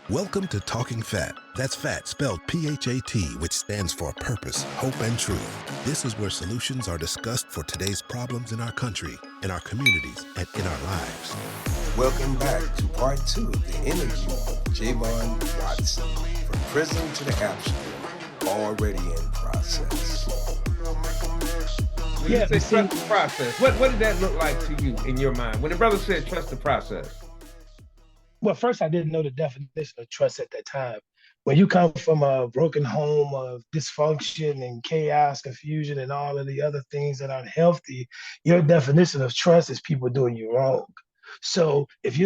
Welcome to Talking Phat. That's PHAt spelled P-H-A-T, which stands for purpose, hope, and truth. This is where solutions are discussed for today's problems in our country, in our communities, and in our lives. Welcome back to part 2 of the interview of Javon Watson, from prison to the app store, already in process. When you say trust the process, what did that look like to you in your mind? When the brother said trust the process. Well, first, I didn't know the definition of trust at that time. When you come from a broken home of dysfunction and chaos, confusion, and all of the other things that aren't healthy, your definition of trust is people doing you wrong. So if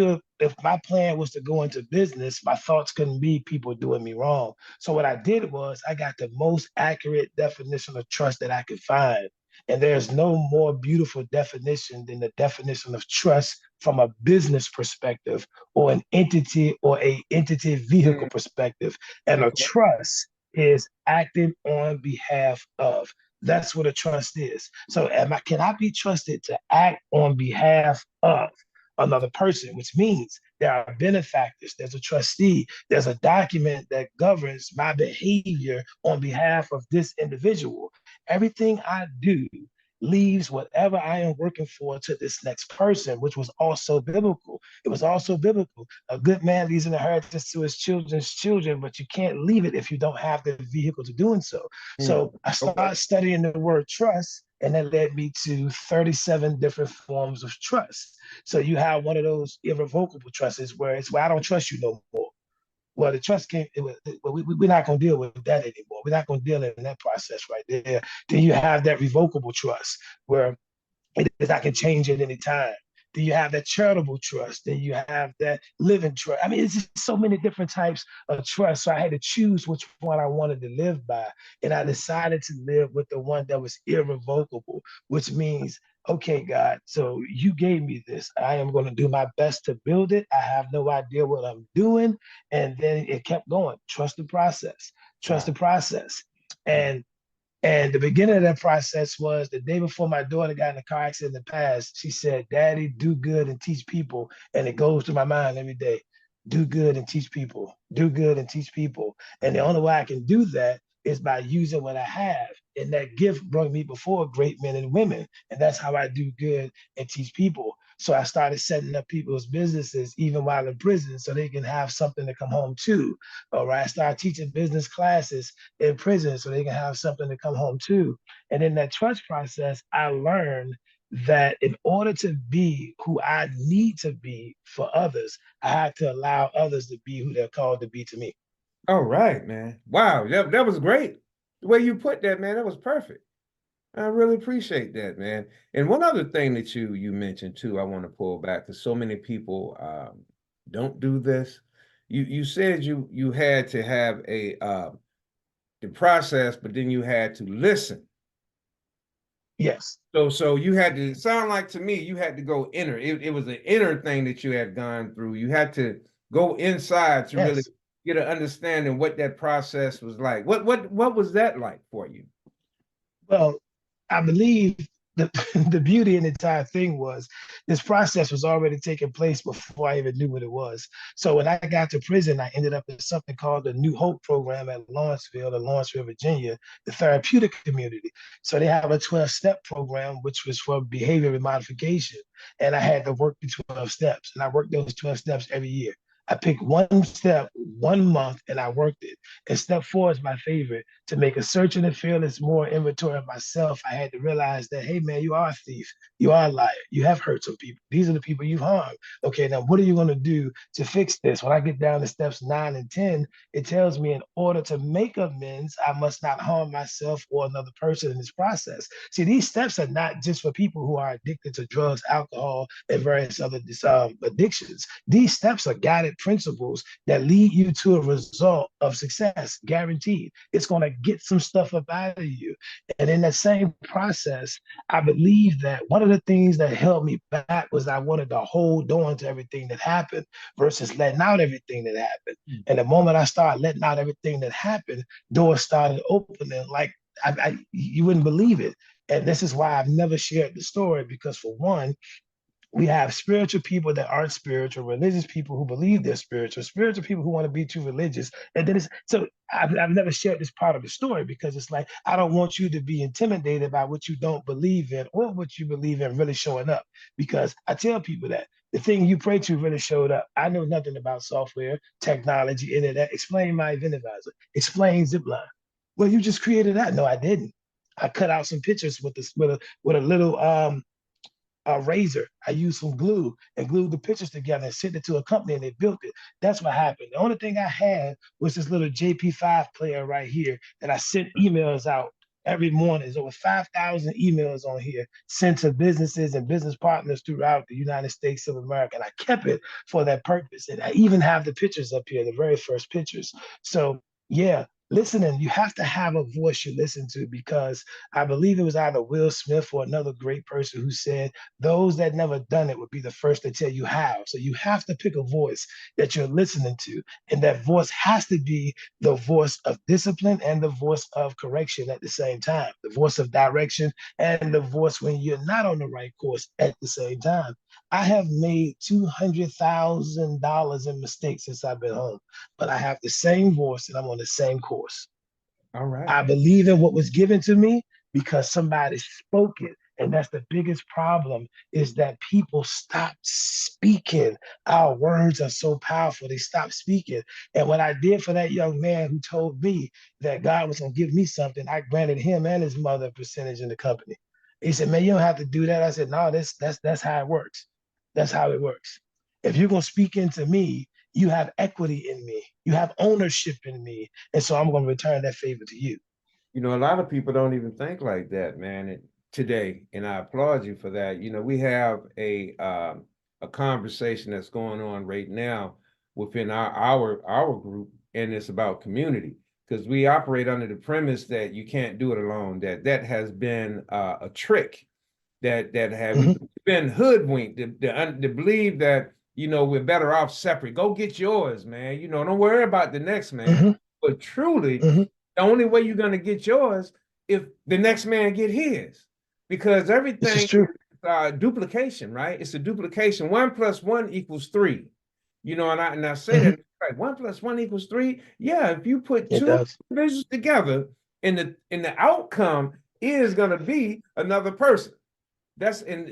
my plan was to go into business, my thoughts couldn't be people doing me wrong. So what I did was I got the most accurate definition of trust that I could find. And there's no more beautiful definition than the definition of trust from a business perspective or an entity or a entity vehicle perspective. And a trust is acting on behalf of. That's what a trust is. So can I be trusted to act on behalf of another person, which means there are benefactors, there's a trustee, there's a document that governs my behavior on behalf of this individual. Everything I do leaves whatever I am working for to this next person, which was also biblical. It was also biblical. A good man leaves an inheritance to his children's children, but you can't leave it if you don't have the vehicle to doing so. So I started studying the word trust, and that led me to 37 different forms of trust. So you have one of those irrevocable trusts where it's where I don't trust you no more. Well, the trust came, we're not going to deal with that anymore. We're not going to deal in that process right there. Then you have that revocable trust where it is I can change at any time. Then you have that charitable trust. Then you have that living trust. I mean, it's just so many different types of trust. So I had to choose which one I wanted to live by. And I decided to live with the one that was irrevocable, which means, okay, God, so you gave me this. I am going to do my best to build it. I have no idea what I'm doing. And then it kept going. Trust the process. Trust the process. And the beginning of that process was the day before my daughter got in a car accident in the past. She said, Daddy, do good and teach people. And it goes through my mind every day. Do good and teach people. Do good and teach people. And the only way I can do that is by using what I have. And that gift brought me before great men and women. And that's how I do good and teach people. So I started setting up people's businesses even while in prison so they can have something to come home to. All right. I started teaching business classes in prison so they can have something to come home to. And in that trust process, I learned that in order to be who I need to be for others, I had to allow others to be who they're called to be to me. All right, man. Wow, that was great. The way you put that, man, that was perfect. I really appreciate that, man. And one other thing that you mentioned too, I want to pull back because so many people don't do this. You said you had to have the process, but then you had to listen. Yes. So you had to sound like to me, you had to go inner. It was an inner thing that you had gone through. You had to go inside to really get an understanding what that process was like. What was that like for you? Well, I believe the beauty in the entire thing was this process was already taking place before I even knew what it was. So when I got to prison, I ended up in something called the New Hope program at Lawrenceville, Virginia, the therapeutic community. So they have a 12-step program, which was for behavior modification. And I had to work the 12 steps. And I worked those 12 steps every year. I picked one step, 1 month, and I worked it. And step 4 is my favorite. To make a searching and fearless more inventory of myself, I had to realize that, hey, man, you are a thief. You are a liar. You have hurt some people. These are the people you've harmed. Okay, now what are you going to do to fix this? When I get down to steps 9 and 10, it tells me in order to make amends, I must not harm myself or another person in this process. See, these steps are not just for people who are addicted to drugs, alcohol, and various other addictions. These steps are guided principles that lead you to a result of success, guaranteed. It's going to get some stuff up out of you. And in that same process, I believe that one of the things that held me back was I wanted to hold on to everything that happened versus letting out everything that happened. And the moment I started letting out everything that happened, doors started opening like you wouldn't believe it. And this is why I've never shared the story, because for one, We have spiritual people that aren't spiritual, religious people who believe they're spiritual people who want to be too religious. And then it's so I've never shared this part of the story because it's like, I don't want you to be intimidated by what you don't believe in or what you believe in really showing up. Because I tell people that the thing you pray to really showed up. I know nothing about software, technology, internet. Explain my event advisor. Explain Zipline. Well, you just created that. No, I didn't. I cut out some pictures with this with a little a razor. I used some glue and glued the pictures together and sent it to a company and they built it. That's what happened. The only thing I had was this little JP5 player right here that I sent emails out every morning. There's over 5,000 emails on here sent to businesses and business partners throughout the United States of America. And I kept it for that purpose. And I even have the pictures up here, the very first pictures. So yeah, listening, you have to have a voice you listen to, because I believe it was either Will Smith or another great person who said, those that never done it would be the first to tell you how. So you have to pick a voice that you're listening to. And that voice has to be the voice of discipline and the voice of correction at the same time, the voice of direction and the voice when you're not on the right course at the same time. I have made $200,000 in mistakes since I've been home, but I have the same voice and I'm on the same course. All right. I believe in what was given to me because somebody spoke it. And that's the biggest problem, is that people stop speaking. Our words are so powerful. They stop speaking. And what I did for that young man who told me that God was going to give me something, I granted him and his mother a percentage in the company. He said, man, you don't have to do that. I said, no, that's how it works. That's how it works. If you're going to speak into me, you have equity in me. You have ownership in me. And so I'm going to return that favor to you. You know, a lot of people don't even think like that, man, today, and I applaud you for that. You know, we have a conversation that's going on right now within our group, and it's about community, because we operate under the premise that you can't do it alone. That has been a trick that have been hoodwinked to believe that, you know, we're better off separate. Go get yours, man. You know, don't worry about the next man. But truly, the only way you're going to get yours if the next man get his, because everything is duplication, right? It's a duplication. 1 + 1 = 3. You know, and I say that, right, 1 + 1 = 3. Yeah, if you put two individuals together, and the outcome is going to be another person.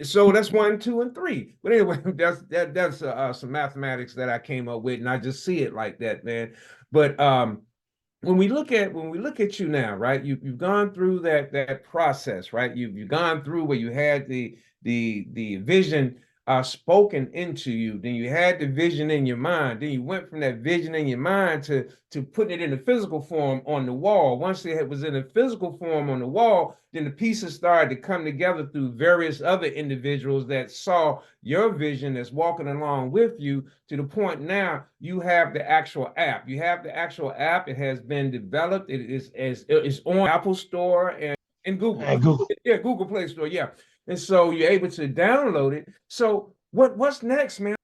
So that's 1, 2, and 3. But anyway, that's some mathematics that I came up with, and I just see it like that, man. But when we look at you now, right? You've gone through that process, right? You've gone through where you had the vision spoken into you, then you had the vision in your mind, then you went from that vision in your mind to putting it in the physical form on the wall. Once it was in a physical form on the wall, then the pieces started to come together through various other individuals that saw your vision that's walking along with you, to the point now you have the actual app. You have the actual app. It has been developed. It's on Apple Store and Google. And Google. Yeah, Google Play Store. Yeah. And so you're able to download it. So what's next, man?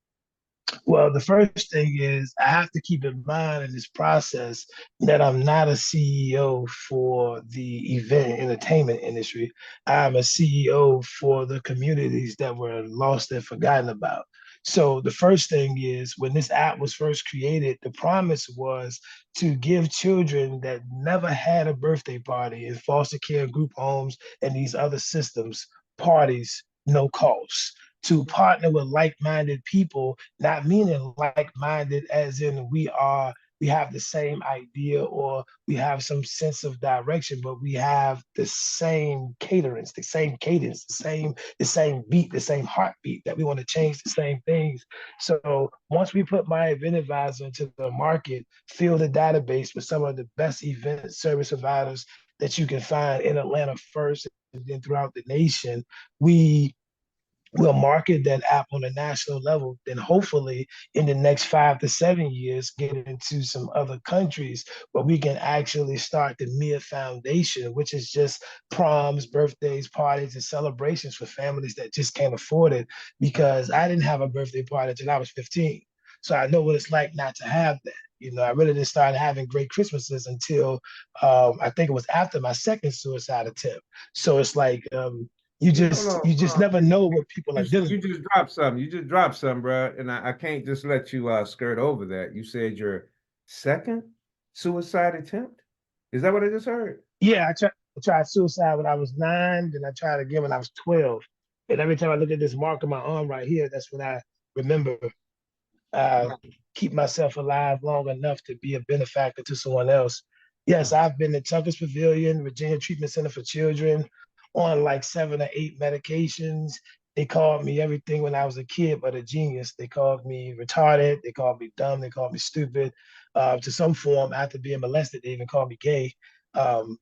Well, the first thing is I have to keep in mind in this process that I'm not a CEO for the event entertainment industry. I'm a CEO for the communities that were lost and forgotten about. So the first thing is, when this app was first created, the promise was to give children that never had a birthday party in foster care, group homes, and these other systems parties, no cost. To partner with like-minded people, not meaning like-minded as in we have the same idea or we have some sense of direction, but we have the same cadence, the same beat, the same heartbeat, that we want to change the same things. So once we put my event advisor into the market, fill the database with some of the best event service providers that you can find in Atlanta first and then throughout the nation, we'll market that app on a national level. Then hopefully in the next 5 to 7 years, get into some other countries where we can actually start the MIA Foundation, which is just proms, birthdays, parties, and celebrations for families that just can't afford it. Because I didn't have a birthday party until I was 15. So I know what it's like not to have that. You know, I really didn't start having great Christmases until I think it was after my second suicide attempt. So it's like, You Hold just on, you just never know what people are dealing you with. just dropped something. You just dropped something, bro. And I can't just let you skirt over that. You said your second suicide attempt. Is that what I just heard? Yeah, I tried suicide when I was 9, then I tried again when I was 12. And every time I look at this mark on my arm right here, that's when I remember uh, keep myself alive long enough to be a benefactor to someone else. Yes, I've been at Tucker's Pavilion, Virginia Treatment Center for Children, on like 7 or 8 medications. They called me everything when I was a kid, but a genius. They called me retarded. They called me dumb. They called me stupid. To some form, after being molested, they even called me gay. Um,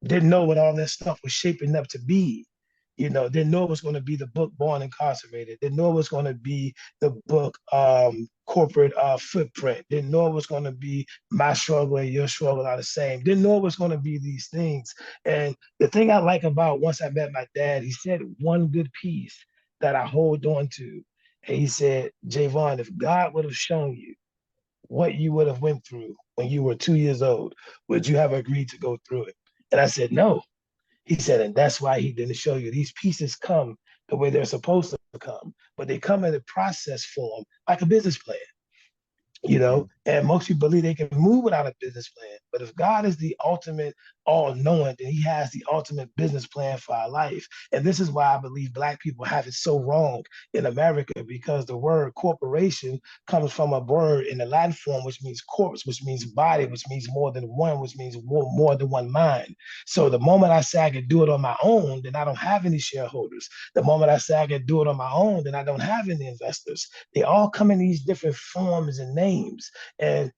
didn't know what all that stuff was shaping up to be. Didn't know it was going to be the book Born Incarcerated. Didn't know it was going to be the book Corporate Footprint. Didn't know it was going to be My Struggle and Your Struggle Are the Same. Didn't know it was going to be these things. And the thing I like about once I met my dad, he said one good piece that I hold on to. And he said, Javon, if God would have shown you what you would have went through when you were 2 years old, would you have agreed to go through it? And I said, no. He said, and that's why he didn't show you. These pieces come the way they're supposed to come, but they come in a process form, like a business plan. And most people believe they can move without a business plan. But if God is the ultimate all knowing, then he has the ultimate business plan for our life. And this is why I believe Black people have it so wrong in America, because the word corporation comes from a word in the Latin form, which means corpse, which means body, which means more than one, which means more than one mind. So the moment I say I can do it on my own, then I don't have any shareholders. The moment I say I can do it on my own, then I don't have any investors. They all come in these different forms and names. And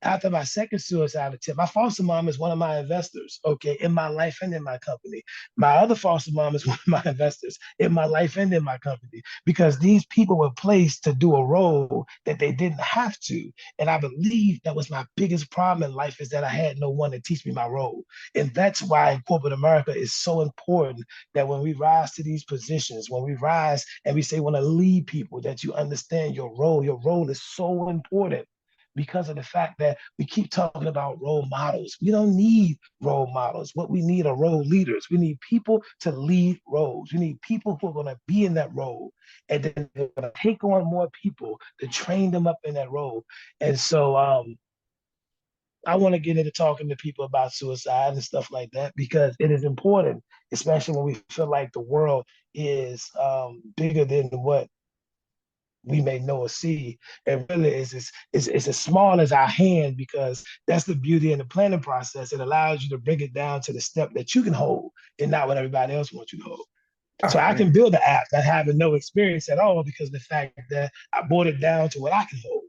after my second suicide attempt, my foster mom is one of my investors, okay, in my life and in my company. My other foster mom is one of my investors in my life and in my company, because these people were placed to do a role that they didn't have to. And I believe that was my biggest problem in life, is that I had no one to teach me my role. And that's why corporate America is so important, that when we rise to these positions, when we rise and we say want to lead people, that you understand your role. Your role is so important, because of the fact that we keep talking about role models. We don't need role models. What we need are role leaders. We need people to lead roles. We need people who are going to be in that role, and then they're going to take on more people to train them up in that role. And so I want to get into talking to people about suicide and stuff like that, because it is important, especially when we feel like the world is bigger than what we may know or see. And really it's as small as our hand, because that's the beauty in the planning process. It allows you to bring it down to the step that you can hold, and not what everybody else wants you to hold. So Oh I can man. build an app that having no experience at all, because of the fact that I brought it down to what I can hold.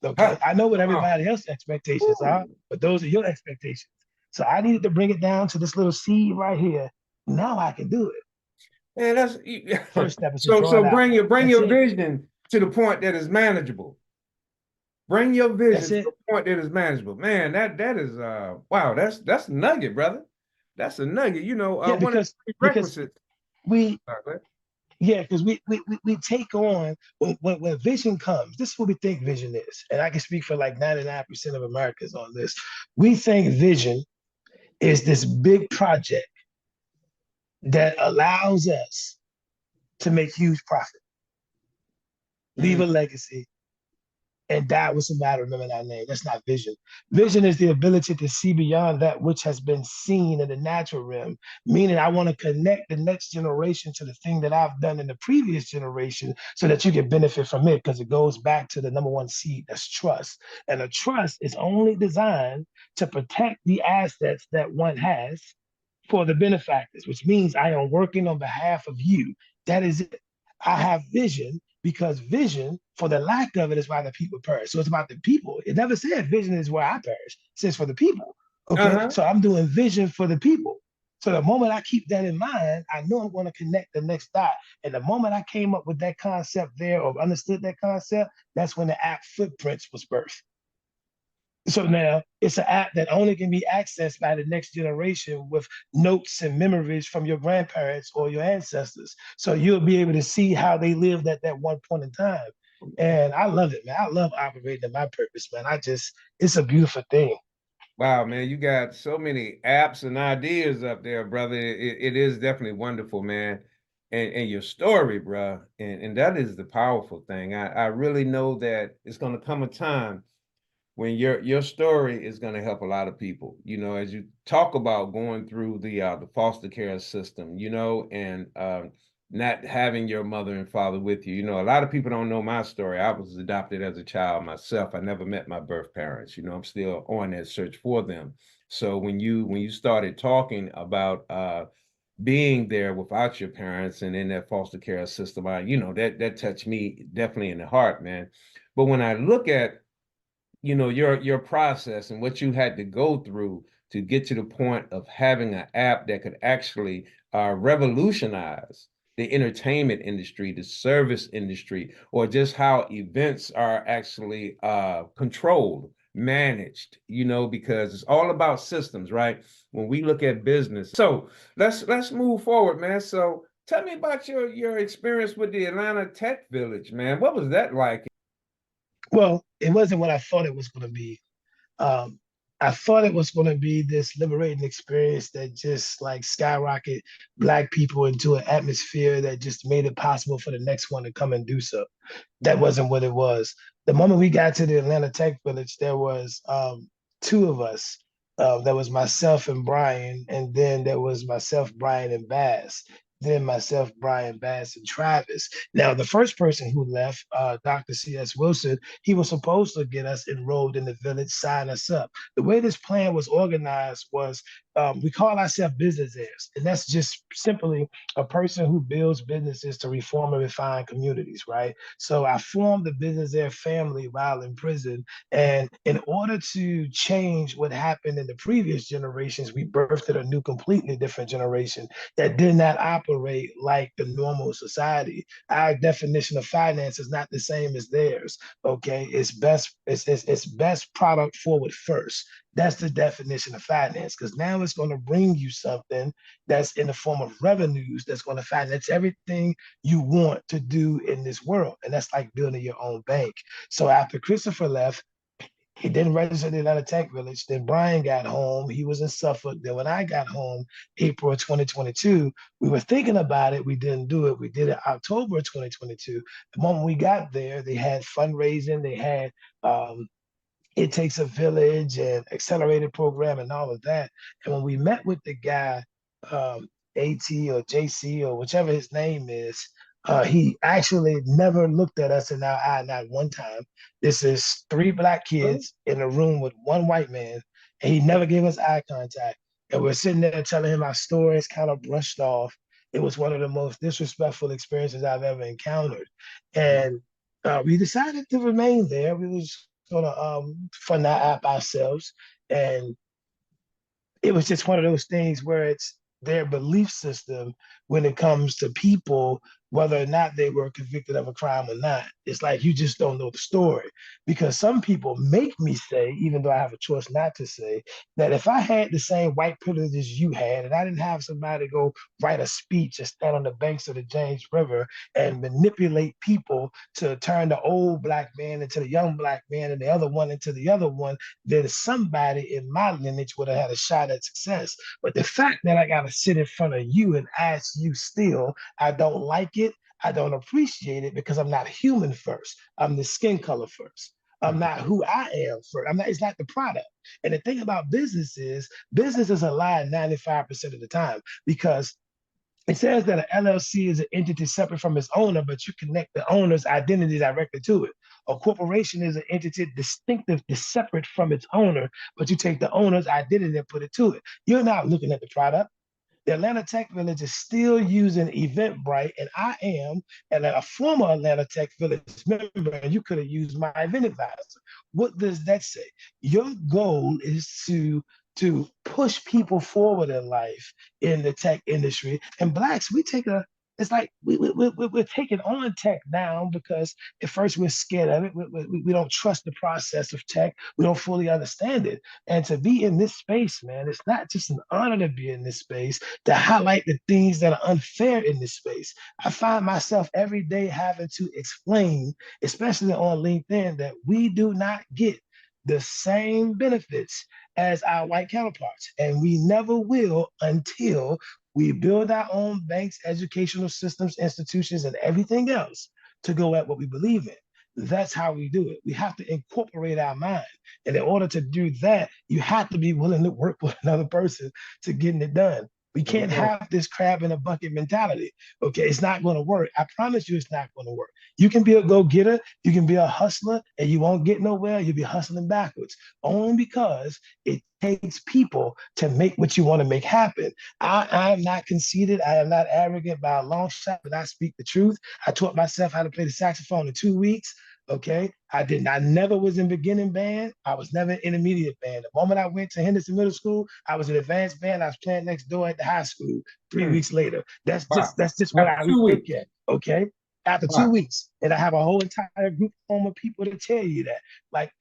Okay. Huh. I know what Come on. everybody else's expectations are, Ooh. but those are your expectations. So I needed to bring it down to this little seed right here. Now I can do it. Man, that's First step is to so draw it so out. bring That's your it. vision to the point that is manageable. Bring your That's vision to it. the point that is manageable. Man, that is wow, that's a nugget, brother. That's a nugget. Yeah, One of the because prerequisites. we Go ahead. yeah, because we take on when vision comes, this is what we think vision is. And I can speak for like 99% of Americans on this. We think vision is this big project that allows us to make huge profit, leave Mm. a legacy, and die with somebody remembering our name. That's not vision. Vision is the ability to see beyond that which has been seen in the natural realm, meaning I want to connect the next generation to the thing that I've done in the previous generation, so that you can benefit from it, because it goes back to the number one seed, that's trust. And a trust is only designed to protect the assets that one has for the benefactors, which means I am working on behalf of you. That is it. I have vision, because vision, for the lack of it, is why the people perish. So it's about the people. It never said vision is where I perish. It says for the people. Okay. Uh-huh. So I'm doing vision for the people. So the moment I keep that in mind, I know I'm going to connect the next dot. And the moment I came up with that concept there, or understood that concept, that's when the app Footprints was birthed. So now it's an app that only can be accessed by the next generation, with notes and memories from your grandparents or your ancestors. So you'll be able to see how they lived at that one point in time. And I love it, man. I love operating in my purpose, man. It's a beautiful thing. Wow, man, you got so many apps and ideas up there, brother. It is definitely wonderful, man. And your story, bro. And that is the powerful thing. I really know that it's gonna come a time when your story is going to help a lot of people, as you talk about going through the foster care system, and not having your mother and father with you. A lot of people don't know my story. I was adopted as a child myself. I never met my birth parents. I'm still on that search for them. So when you started talking about being there without your parents and in that foster care system, that touched me definitely in the heart, man. But when I look at your process and what you had to go through to get to the point of having an app that could actually revolutionize the entertainment industry, the service industry, or just how events are actually controlled, managed, because it's all about systems, right? When we look at business. So let's move forward, man. So tell me about your experience with the Atlanta Tech Village, man. What was that like? Well, it wasn't what I thought it was going to be. Um, I thought it was going to be this liberating experience that just like skyrocket Black people into an atmosphere that just made it possible for the next one to come and do so. That wasn't what it was. The moment we got to the Atlanta Tech Village, there was two of us. There was myself and Brian, and then there was myself, Brian, and Bass. Then myself, Brian, Bass, and Travis. Now, the first person who left, Dr. C.S. Wilson, he was supposed to get us enrolled in the village, sign us up. The way this plan was organized was we call ourselves business heirs, and that's just simply a person who builds businesses to reform and refine communities, right? So I formed the business heir family while in prison, and in order to change what happened in the previous generations, we birthed a new, completely different generation that did not operate like the normal society. Our definition of finance is not the same as theirs. Okay, it's best product forward first. That's the definition of finance, because now it's going to bring you something that's in the form of revenues that's going to finance everything you want to do in this world. And that's like building your own bank. So after Christopher left, he didn't register the Atlanta Tech Village. Then Brian got home. He was in Suffolk. Then when I got home, April of 2022, we were thinking about it. We didn't do it. We did it October of 2022. The moment we got there, they had fundraising. They had It Takes a Village and accelerated program and all of that. And when we met with the guy, AT or JC or whichever his name is, he actually never looked at us in our eye, not one time. This is three Black kids in a room with one white man, and he never gave us eye contact. And we're sitting there telling him our stories, kind of brushed off. It was one of the most disrespectful experiences I've ever encountered. And we decided to remain there. We was gonna fund that app ourselves, and it was just one of those things where it's their belief system when it comes to people, whether or not they were convicted of a crime or not. It's like you just don't know the story. Because some people make me say, even though I have a choice not to say, that if I had the same white privileges you had, and I didn't have somebody go write a speech and stand on the banks of the James River and manipulate people to turn the old Black man into the young Black man and the other one into the other one, then somebody in my lineage would have had a shot at success. But the fact that I got to sit in front of you and ask you still, I don't like it. I don't appreciate it because I'm not human first. I'm the skin color first. I'm not who I am first. I'm not, it's not the product. And the thing about business is a lie 95% of the time, because it says that an LLC is an entity separate from its owner, but you connect the owner's identity directly to it. A corporation is an entity distinctive, is separate from its owner, but you take the owner's identity and put it to it. You're not looking at the product. The Atlanta Tech Village is still using Eventbrite, and I am and a former Atlanta Tech Village member, and you could have used my event advisor. What does that say? Your goal is to push people forward in life in the tech industry. And Blacks, we take a it's like we're taking on tech now because at first we're scared of it. We don't trust the process of tech. We don't fully understand it. And to be in this space, man, it's not just an honor to be in this space, to highlight the things that are unfair in this space. I find myself every day having to explain, especially on LinkedIn, that we do not get the same benefits as our white counterparts. And we never will until we build our own banks, educational systems, institutions, and everything else to go at what we believe in. That's how we do it. We have to incorporate our mind. And in order to do that, you have to be willing to work with another person to getting it done. We can't have this crab in a bucket mentality. Okay, it's not going to work. I promise you, it's not going to work. You can be a go-getter, you can be a hustler, and you won't get nowhere. You'll be hustling backwards, only because it takes people to make what you want to make happen. I am not conceited. I am not arrogant by a long shot, but I speak the truth. I taught myself how to play the saxophone in 2 weeks. Okay, I never was in beginning band. I was never in intermediate band. The moment I went to Henderson Middle School, I was in advanced band. I was playing next door at the high school 3 weeks later. That's just what I look at. Okay. After 2 weeks, and I have a whole entire group of people to tell you that. Like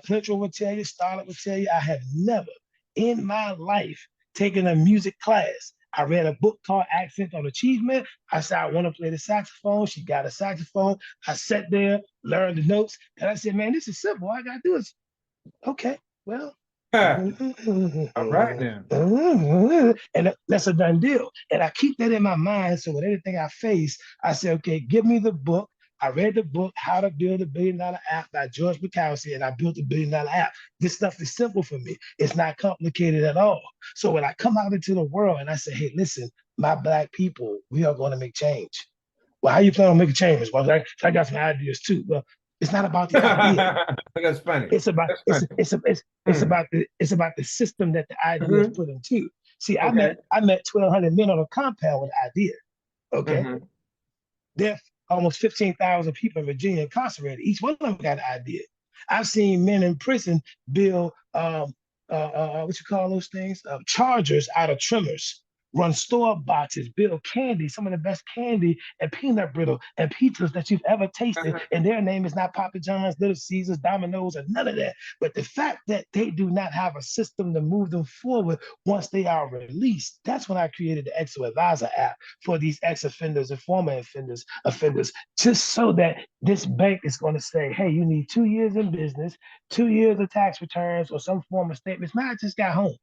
Clinton will tell you, Starlet will tell you, I have never in my life taken a music class. I read a book called Accent on Achievement. I said, I want to play the saxophone. She got a saxophone. I sat there, learned the notes, and I said, man, this is simple. All I got to do is, okay, well. All right now. And that's a done deal. And I keep that in my mind. So with anything I face, I say, okay, give me the book. I read the book, How to Build a $1 Billion App by George Bukowski, and I built a $1 Billion app. This stuff is simple for me. It's not complicated at all. So when I come out into the world and I say, hey, listen, my Black people, we are going to make change. Well, how you plan on making change? Well, I got some ideas too. Well, it's not about the idea. That's funny. It's about it's about the system that the idea is put into. See, I met 1,200 men on a compound with an idea. Okay, there are almost 15,000 people in Virginia incarcerated. Each one of them got an idea. I've seen men in prison build what you call those things? Chargers out of trimmers. Run store boxes, build candy, some of the best candy and peanut brittle and pizzas that you've ever tasted. And their name is not Papa John's, Little Caesars, Domino's, or none of that. But the fact that they do not have a system to move them forward once they are released, that's when I created the Exo Advisor app for these ex-offenders and former offenders, just so that this bank is going to say, hey, you need 2 years in business, 2 years of tax returns, or some form of statements. Man, I just got home.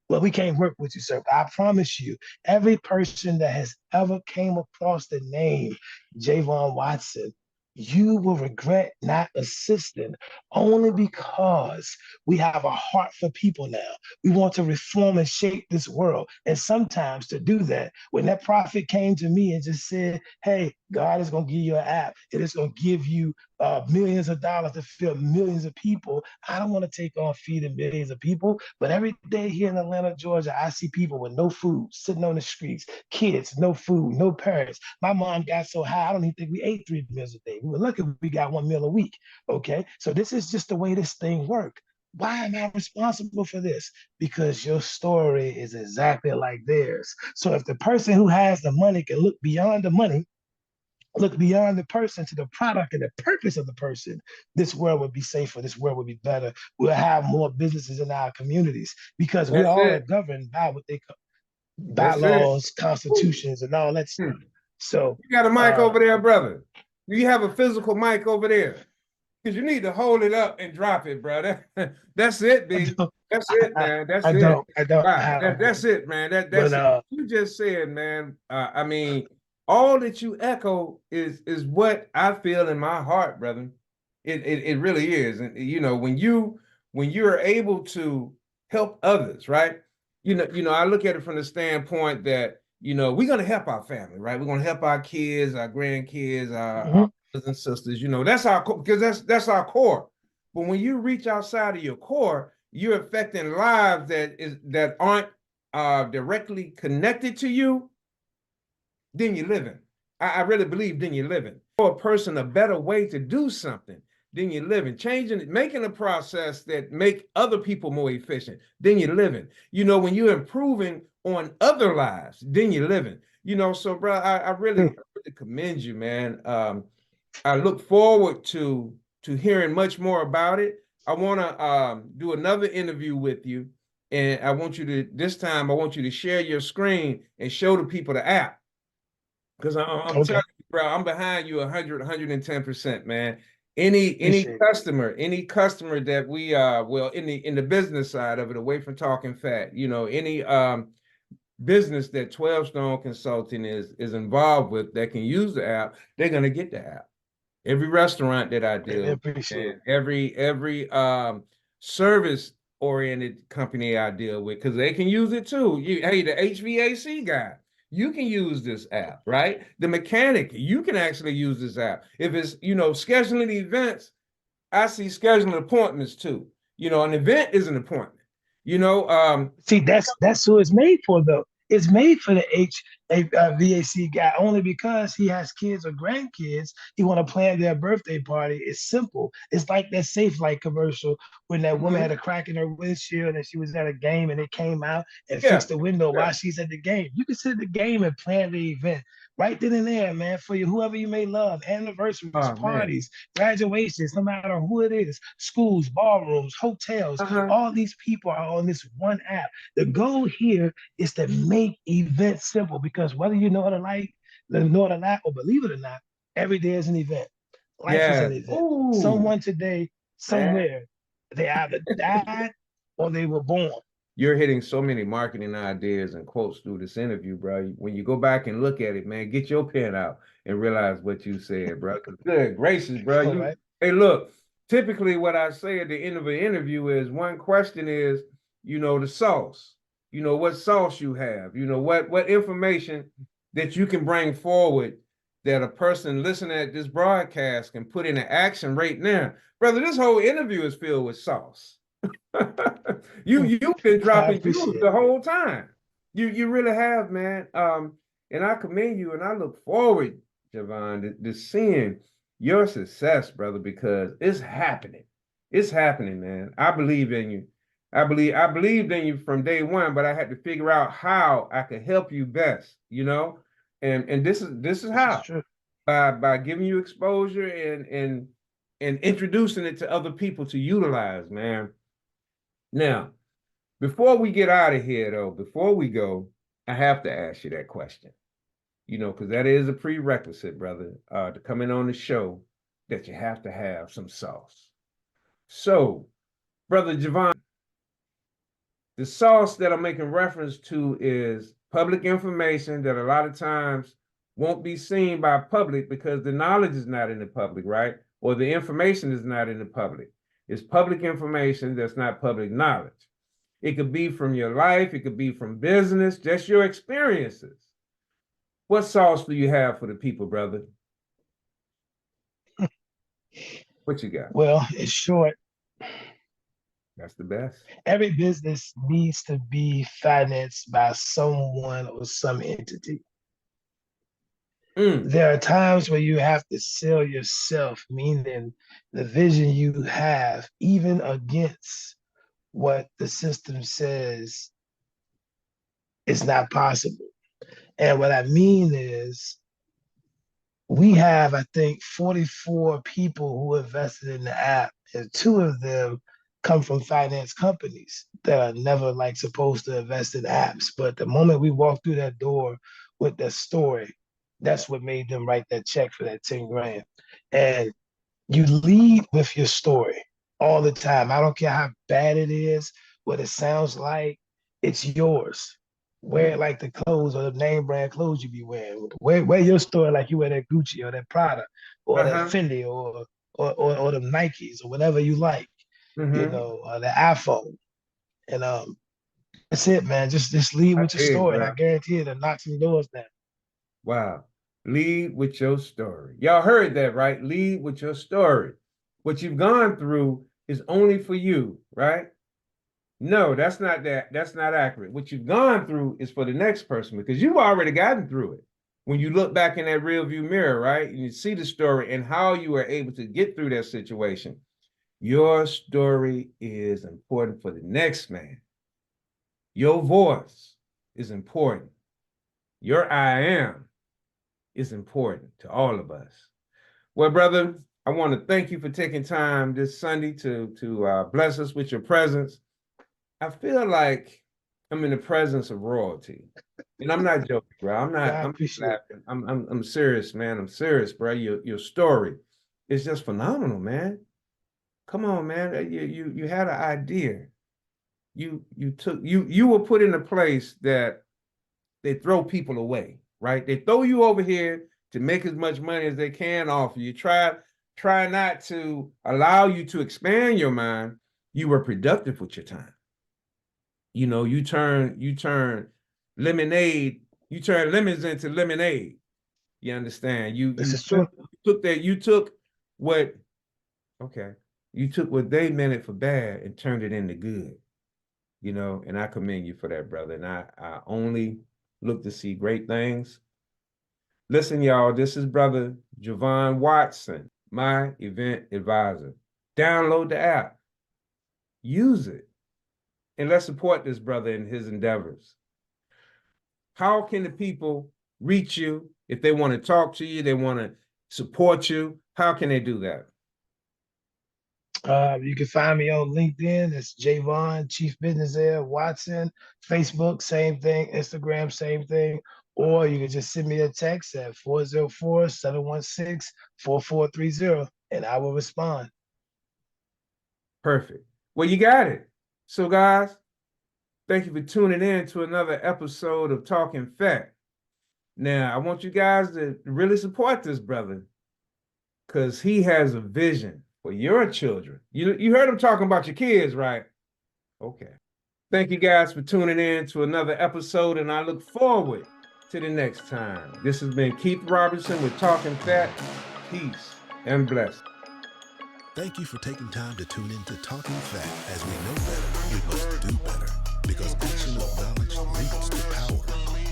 Well, we can't work with you, sir. But I promise you, every person that has ever came across the name Javon Watson, you will regret not assisting only because we have a heart for people now. We want to reform and shape this world. And sometimes to do that, when that prophet came to me and just said, hey, God is going to give you an app, and it's going to give you millions of dollars to feed millions of people. I don't want to take on feeding millions of people, but every day here in Atlanta, Georgia, I see people with no food sitting on the streets, kids, no food, no parents. My mom got so high, I don't even think we ate 3 meals a day. We were lucky we got 1 meal a week. Okay, so this is just the way this thing works. Why am I responsible for this? Because your story is exactly like theirs. So if the person who has the money can look beyond the money, look beyond the person to the product and the purpose of the person, this world would be safer, this world would be better. We'll have more businesses in our communities because we all are governed by what they call bylaws, constitutions, and all that stuff. So you got a mic over there, brother. Do you have a physical mic over there? Because you need to hold it up and drop it, brother. That's it, B. That's it, man. That's it. I don't. Wow. That's it, man. That's it. You just said, man. I mean, all that you echo is what I feel in my heart, brother. It really is. And you know, when you're able to help others, right? You know, I look at it from the standpoint that, you know, we're gonna help our family, right? We're gonna help our kids, our grandkids, our brothers and sisters. You know, that's our because that's our core. But when you reach outside of your core, you're affecting lives that aren't directly connected to you. Then you're living. I really believe then you're living. For a person, a better way to do something, then you're living. Changing it, making a process that make other people more efficient, then you're living. You know, when you're improving on other lives, then you're living. You know, so bro, I really commend you, man. I look forward to hearing much more about it. I want to do another interview with you, and I want you to share your screen and show the people the app. Because I'm telling you, bro, I'm behind you 110%, man. Any Appreciate customer that we well in the business side of it, away from talking fat, you know, any business that 12 Stone Consulting is involved with that can use the app, they're gonna get the app. Every restaurant that I it. Really deal with, appreciate and it. every service oriented company I deal with, because they can use it too. Hey, the HVAC guy, you can use this app, right? The mechanic, you can actually use this app. If it's, you know, scheduling events, I see scheduling appointments too. You know, an event is an appointment. You know, See, that's who it's made for, though. It's made for the VAC guy only because he has kids or grandkids. He want to plan their birthday party. It's simple. It's like that Safe Light commercial when that woman had a crack in her windshield and she was at a game and it came out and yeah, fixed the window yeah. while she's at the game. You can sit at the game and plan the event right then and there, man, for you, whoever you may love, anniversaries, Oh man. parties, graduations, no matter who it is, schools, ballrooms, hotels, Uh-huh. all these people are on this one app. The goal here is to make events simple because whether you know it or like, know it or not, or believe it or not, every day is an event. Life is Yeah. an event. Ooh, Someone today, man. somewhere, they either died or they were born. You're hitting so many marketing ideas and quotes through this interview, bro. When you go back and look at it, man, get your pen out and realize what you said, bro. Good gracious, bro. All You right. hey, look, typically what I say at the end of an interview is one question is, you know, the sauce. You know, what sauce you have, you know, what information that you can bring forward that a person listening at this broadcast can put into action right now. Brother, this whole interview is filled with sauce. You've been I dropping jewels appreciate the it. whole time. You really have, man. And I commend you, and I look forward, Javon, to seeing your success, brother, because it's happening. It's happening, man. I believe in you. I believed in you from day one, but I had to figure out how I could help you best, you know. And this is This is how, true. by giving you exposure and introducing it to other people to utilize, man. Now, before we get out of here, though, before we go, I have to ask you that question, you know, because that is a prerequisite, brother, to coming on the show, that you have to have some sauce. So, brother Javon, the sauce that I'm making reference to is public information that a lot of times won't be seen by public because the knowledge is not in the public, right? Or the information is not in the public. It's public information that's not public knowledge. It could be from your life, it could be from business, just your experiences. What sauce do you have for the people, brother? What you got? Well, in short, That's the best. every business needs to be financed by someone or some entity. Mm, There are times where you have to sell yourself, meaning the vision you have, even against what the system says is not possible. And what I mean is, we have, I think, 44 people who invested in the app, and two of them come from finance companies that are never like supposed to invest in apps. But the moment we walk through that door with that story, that's what made them write that check for that 10 grand. And you lead with your story all the time. I don't care how bad it is, what it sounds like, it's yours. Wear it like the clothes or the name brand clothes you be wearing. Wear your story like you wear that Gucci or that Prada or that uh-huh. Fendi or the Nikes or whatever you like, Mm-hmm. or the iPhone. And that's it, man. Just lead I with your dig, story, and I bro. guarantee it'll knock some doors down. Wow. Lead with your story. Y'all heard that, right? Lead with your story. What you've gone through is only for you, right? No, that's not accurate. What you've gone through is for the next person because you've already gotten through it. When you look back in that rear view mirror, right, and you see the story and how you were able to get through that situation, your story is important for the next man. Your voice is important. Your I am is important to all of us. Well, brother, I want to thank you for taking time this Sunday to bless us with your presence. I feel like I'm in the presence of royalty. And I'm not joking, bro. I I'm not appreciate it. laughing. I'm serious, man. I'm serious, bro. Your story. is just phenomenal, man. Come on, man. You had an idea. You were put in a place that they throw people away, right? They throw you over here to make as much money as they can off you. Try not to allow you to expand your mind. You were productive with your time. You know, you turn lemonade, you turn lemons into lemonade. You understand? You took what they meant it for bad and turned it into good. You know, and I commend you for that, brother. And I only look to see great things. Listen, y'all, this is brother Javon Watson, my event advisor. Download the app, use it, and let's support this brother in his endeavors. How can the people reach you if they want to talk to you, they want to support you? How can they do that? You can find me on LinkedIn. It's Javon, Chief Business Ed Watson. Facebook, same thing. Instagram, same thing. Or you can just send me a text at 404-716-4430, and I will respond. Perfect. Well, you got it. So, guys, thank you for tuning in to another episode of Talking Phat. Now, I want you guys to really support this brother because he has a vision for your children. You heard him talking about your kids, right? Okay. Thank you guys for tuning in to another episode, and I look forward to the next time. This has been Keith Robinson with Talking Phat. Peace and blessings. Thank you for taking time to tune in to Talking Phat. As we know better, we must do better, because action of knowledge leads to power.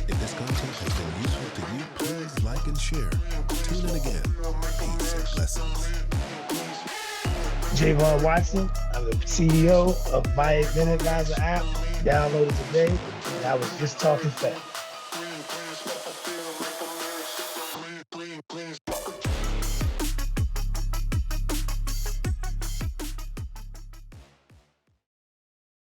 If this content has been useful to you, please like and share. Tune in again. Peace and blessings. Javon Watson, I'm the CEO of my Event Advisor app. Download it today, and I was just Talking Phat.